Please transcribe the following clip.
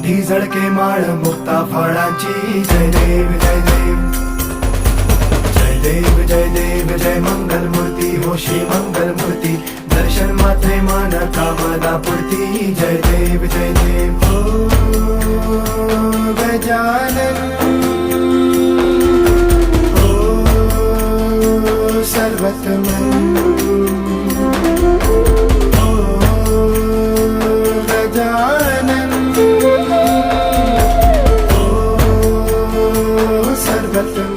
मोठी झळके माळ मुक्ता फळाची जय देव जय देव जय देव जय देव जय मंगल मूर्ती हो श्री मंगल मूर्ती दर्शन मात्रे मान कामना पूर्ती जय देव जय देव ओ गजानन ओ सर्वतमन गजानन ओ सर्वतमन